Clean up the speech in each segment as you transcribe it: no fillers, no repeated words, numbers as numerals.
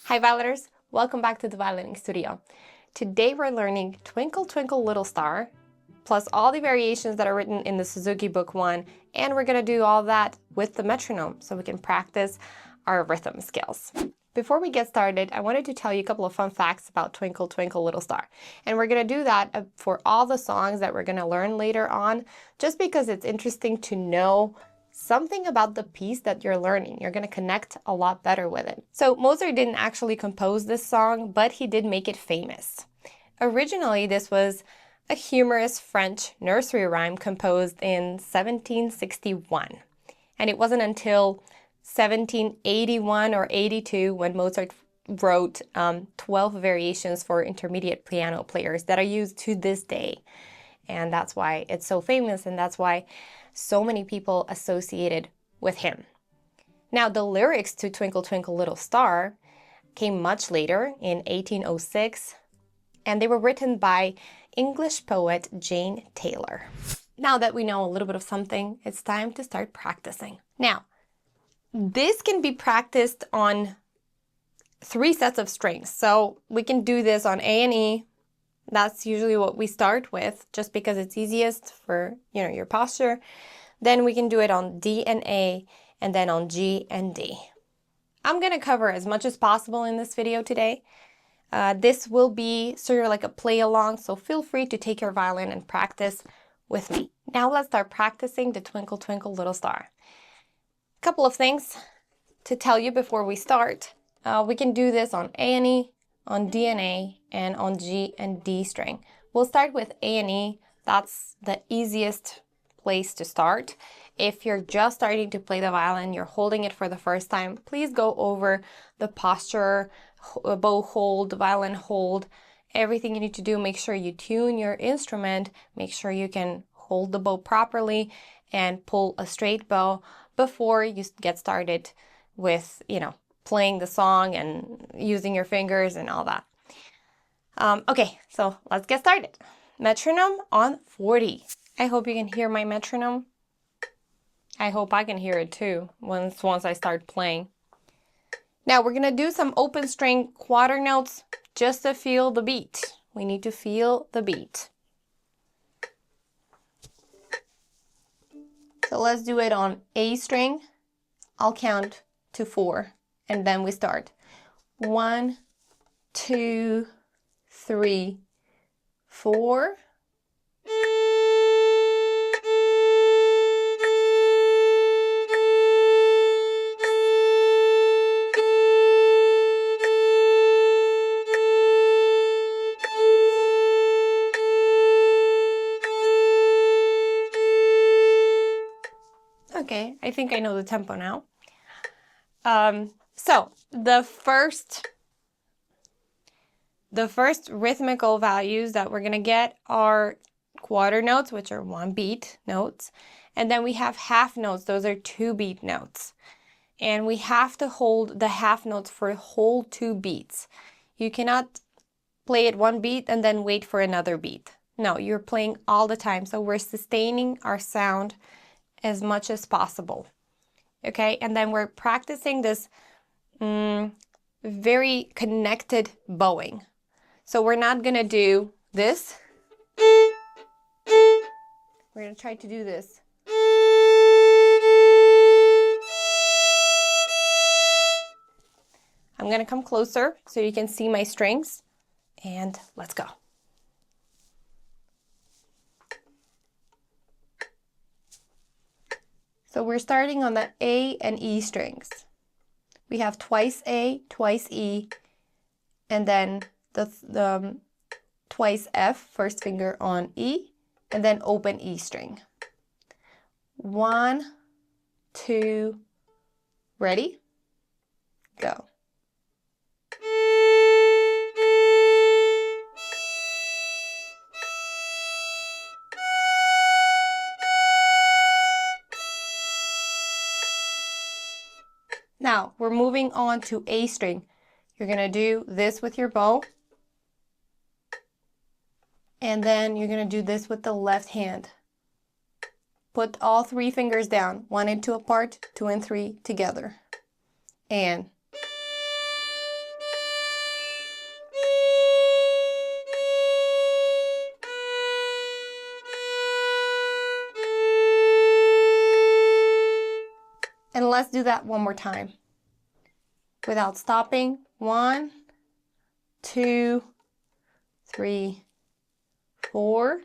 Hi violiners, welcome back to the Violining Studio. Today we're learning Twinkle Twinkle Little Star, plus all the variations that are written in the Suzuki Book 1, and we're going to do all that with the metronome so we can practice our rhythm skills. Before we get started, I wanted to tell you a couple of fun facts about Twinkle Twinkle Little Star. And we're going to do that for all the songs that we're going to learn later on, just because it's interesting to know something about the piece that you're learning. You're going to connect a lot better with it. So Mozart didn't actually compose this song, but he did make it famous. Originally, this was a humorous French nursery rhyme composed in 1761. And it wasn't until 1781 or 82 when Mozart wrote 12 variations for intermediate piano players that are used to this day. And that's why it's so famous, and that's why so many people associated with him. Now, the lyrics to Twinkle Twinkle Little Star came much later in 1806, and they were written by English poet Jane Taylor. Now that we know a little bit of something, it's time to start practicing. Now, this can be practiced on 3 sets of strings. So we can do this on A and E. That's usually what we start with, just because it's easiest for, your posture. Then we can do it on D and A, and then on G and D. I'm going to cover as much as possible in this video today. This will be sort of like a play along, so feel free to take your violin and practice with me. Now let's start practicing the Twinkle Twinkle Little Star. A couple of things to tell you before we start. We can do this on A and E, on D and A, and on G and D string. We'll start with A and E. That's the easiest place to start. If you're just starting to play the violin, you're holding it for the first time, please go over the posture, bow hold, violin hold, everything you need to do. Make sure you tune your instrument, make sure you can hold the bow properly and pull a straight bow before you get started with, playing the song and using your fingers and all that. Okay, so let's get started. Metronome on 40. I hope you can hear my metronome. I hope I can hear it too once I start playing. Now we're gonna do some open string quarter notes just to feel the beat. We need to feel the beat. So let's do it on A string. I'll count to 4. And then we start. 1, 2, 3, 4. Okay, I think I know the tempo now. So the first rhythmical values that we're gonna get are quarter notes, which are 1 beat notes, and then we have half notes. Those are 2 beat notes, and we have to hold the half notes for a whole 2 beats. You cannot play it 1 beat and then wait for another beat. No, you're playing all the time, so we're sustaining our sound as much as possible. Okay, and then we're practicing this very connected bowing. So we're not gonna do this. We're gonna try to do this. I'm gonna come closer so you can see my strings, and let's go. So we're starting on the A and E strings. We have twice A, twice E, and then the twice F, first finger on E, and then open E string. 1, 2, ready? Go. Now, we're moving on to A string. You're going to do this with your bow. And then you're going to do this with the left hand. Put all 3 fingers down, 1 and 2 apart, 2 and 3 together. And let's do that one more time. Without stopping. 1, 2, 3, 4.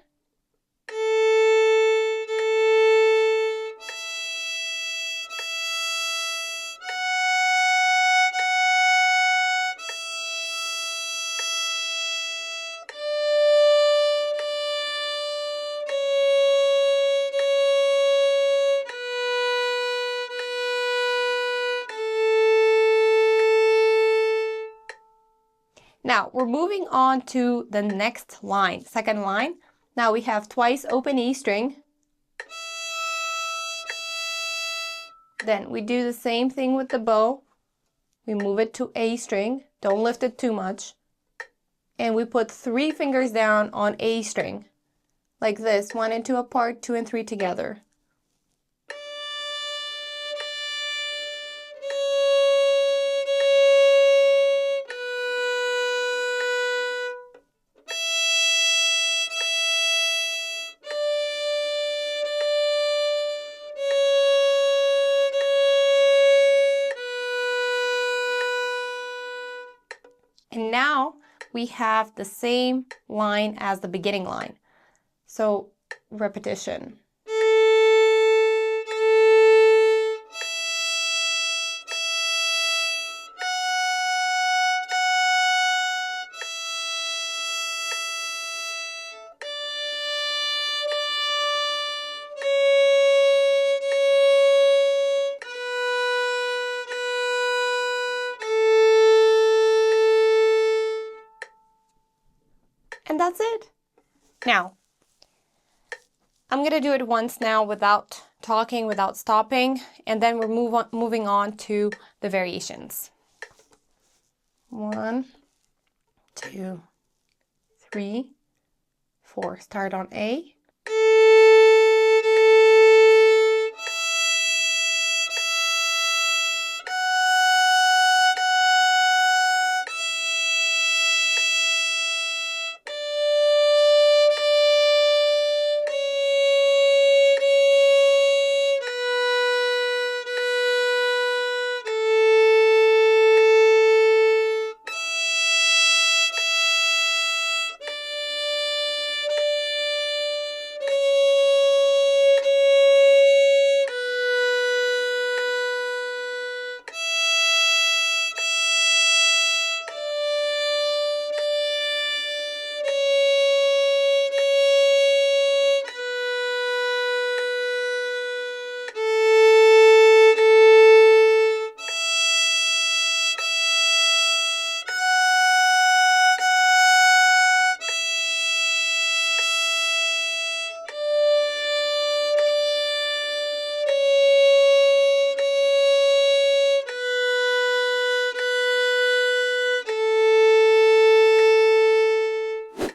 Now we're moving on to the next line, second line. Now we have twice open E string. Then we do the same thing with the bow. We move it to A string, don't lift it too much. And we put 3 fingers down on A string, like this, 1 and 2 apart, 2 and 3 together. And now we have the same line as the beginning line. So repetition. And that's it. Now, I'm going to do it once now without talking, without stopping, and then we're moving on to the variations. 1, 2, 3, 4. Start on A.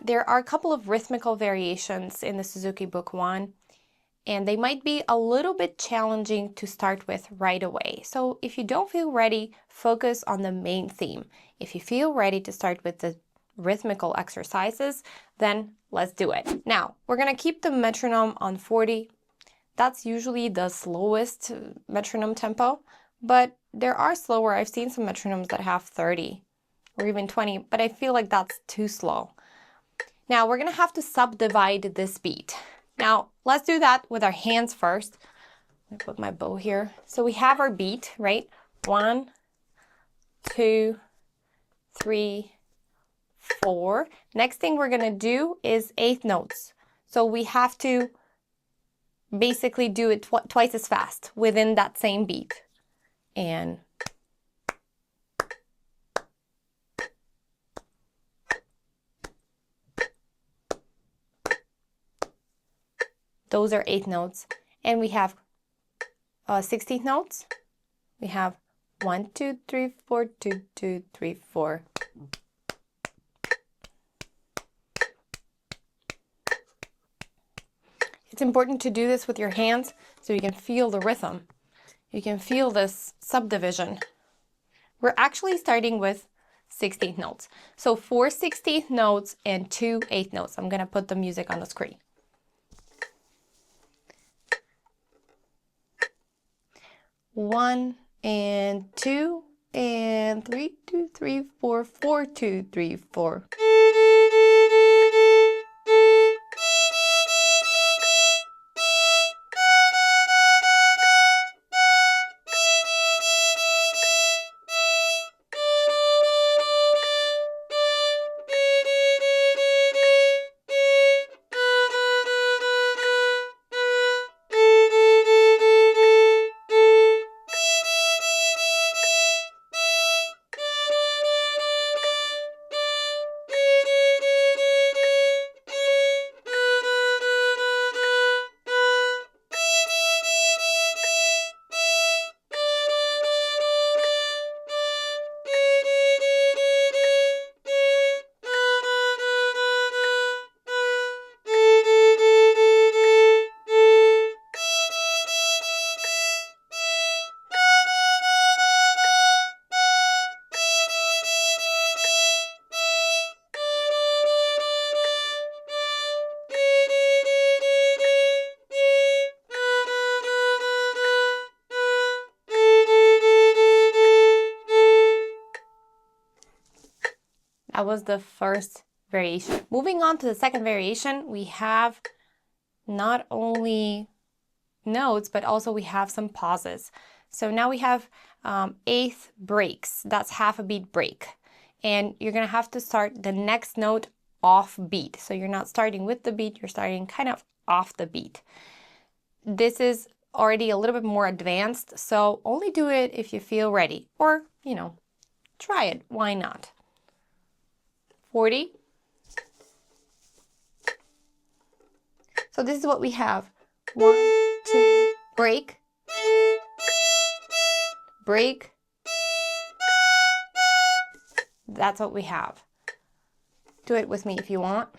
There are a couple of rhythmical variations in the Suzuki Book 1, and they might be a little bit challenging to start with right away. So if you don't feel ready, focus on the main theme. If you feel ready to start with the rhythmical exercises, then let's do it. Now, we're going to keep the metronome on 40. That's usually the slowest metronome tempo, but there are slower. I've seen some metronomes that have 30 or even 20, but I feel like that's too slow. Now we're going to have to subdivide this beat. Now let's do that with our hands first. Let me put my bow here. So we have our beat, right? 1, 2, 3, 4. Next thing we're going to do is 8th notes. So we have to basically do it twice as fast within that same beat. And those are 8th notes. And we have 16th notes. We have 1, 2, 3, 4, 2, 2, 3, 4. It's important to do this with your hands so you can feel the rhythm. You can feel this subdivision. We're actually starting with 16th notes. So 4 16th notes and 2 8th notes. I'm going to put the music on the screen. 1 and 2 and 3, 2, 3, 4, 4, 2, 3, 4. That was the first variation. Moving on to the second variation, we have not only notes, but also we have some pauses. So now we have eighth breaks. That's half a beat break. And you're gonna have to start the next note off beat. So you're not starting with the beat, you're starting kind of off the beat. This is already a little bit more advanced, so only do it if you feel ready. Or, you know, try it, why not? 40. So this is what we have. 1, 2, break, break. That's what we have. Do it with me if you want.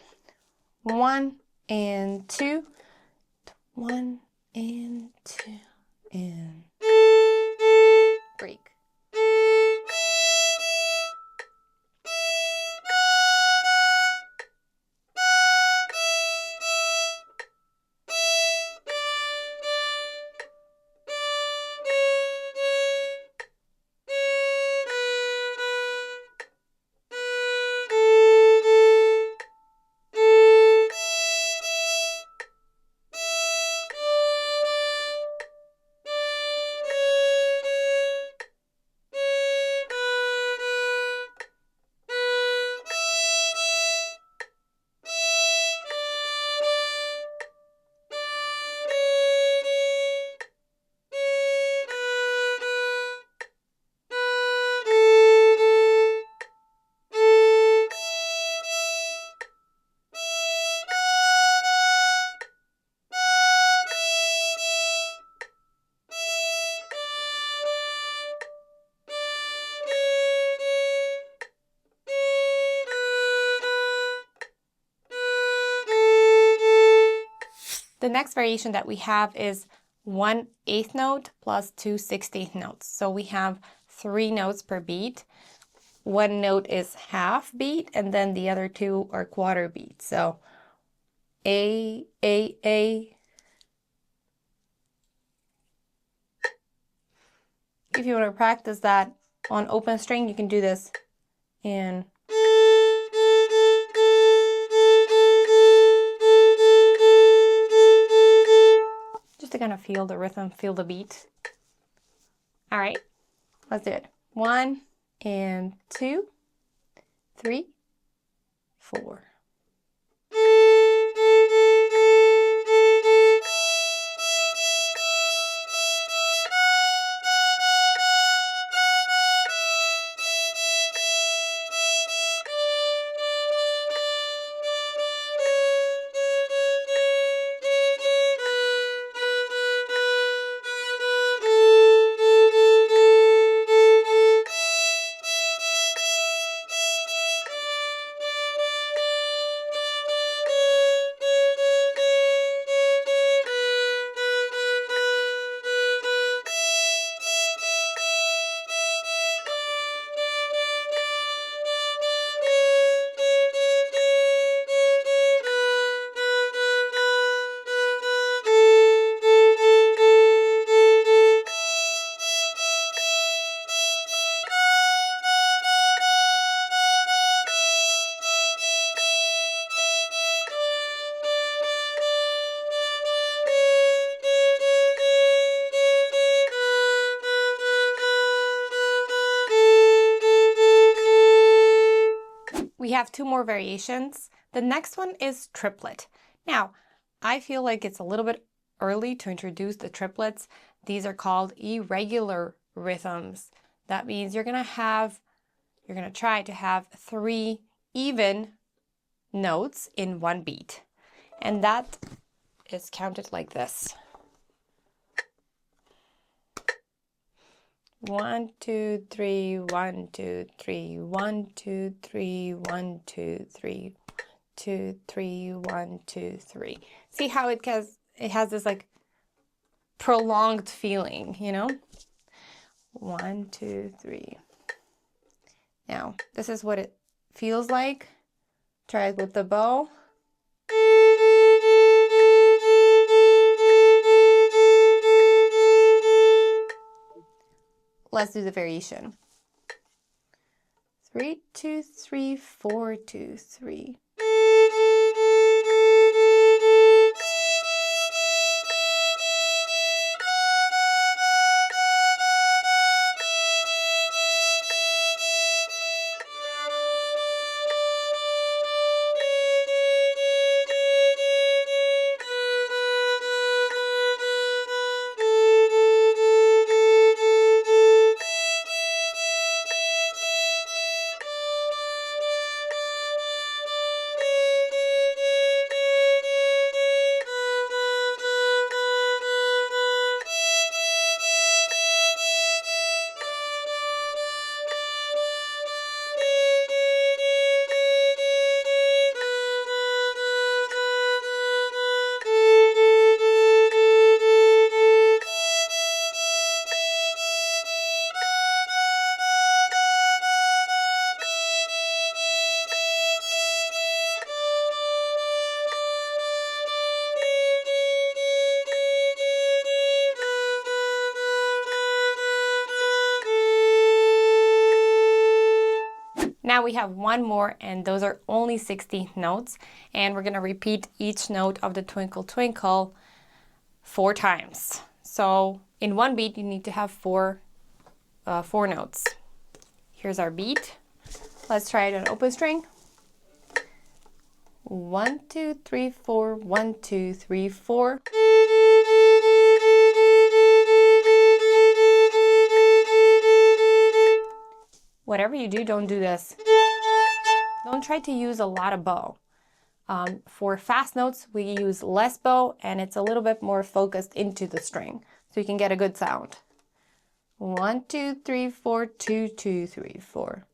1 and 2, 1 and 2, and break. The next variation that we have is 1/8 note plus 2 16th notes. So we have 3 notes per beat. One note is half beat, and then the other 2 are quarter beat. So A. If you want to practice that on open string, you can do this in just to kind of feel the rhythm, feel the beat. All right, let's do it. 1 and 2, 3, 4. We have 2 more variations. The next one is triplet. Now, I feel like it's a little bit early to introduce the triplets. These are called irregular rhythms. That means you're gonna try to have 3 even notes in one beat. And that is counted like this. 1, 2, 3, 1, 2, 3, 1, 2, 3, 1, 2, 3, 2, 3, 1, 2, 3. See how it has this like prolonged feeling, you know? 1, 2, 3. Now, this is what it feels like. Try it with the bow. Let's do the variation. 3, 2, 3, 4, 2, 3. Now we have one more, and those are only 60 notes, and we're gonna repeat each note of the Twinkle Twinkle 4 times. So in one beat, you need to have four notes. Here's our beat. Let's try it on open string. 1, 2, 3, 4, 1, 2, 3, 4. Whatever you do, don't do this. Don't try to use a lot of bow. For fast notes, we use less bow, and it's a little bit more focused into the string, so you can get a good sound. 1, 2, 3, 4, 2, 2, 3, 4.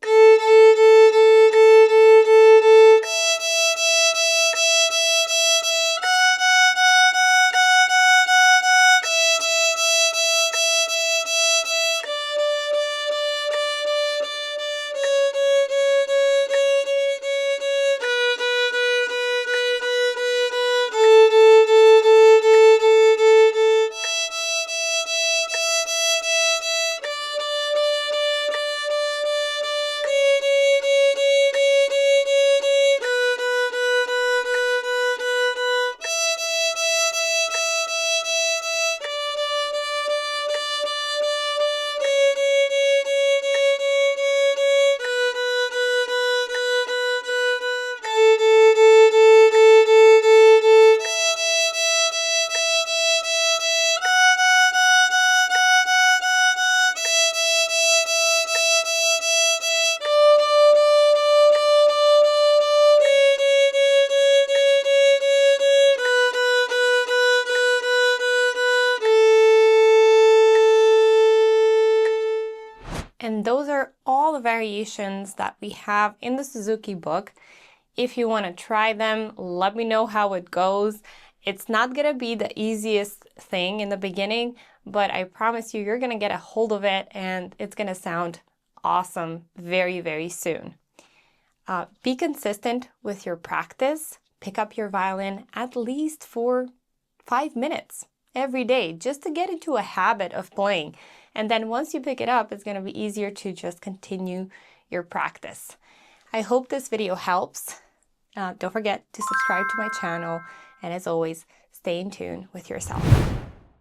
And those are all the variations that we have in the Suzuki book. If you want to try them, let me know how it goes. It's not going to be the easiest thing in the beginning, but I promise you, you're going to get a hold of it and it's going to sound awesome very, very soon. Be consistent with your practice. Pick up your violin at least for 5 minutes every day just to get into a habit of playing. And then once you pick it up, it's going to be easier to just continue your practice. I hope this video helps. Don't forget to subscribe to my channel. And as always, stay in tune with yourself.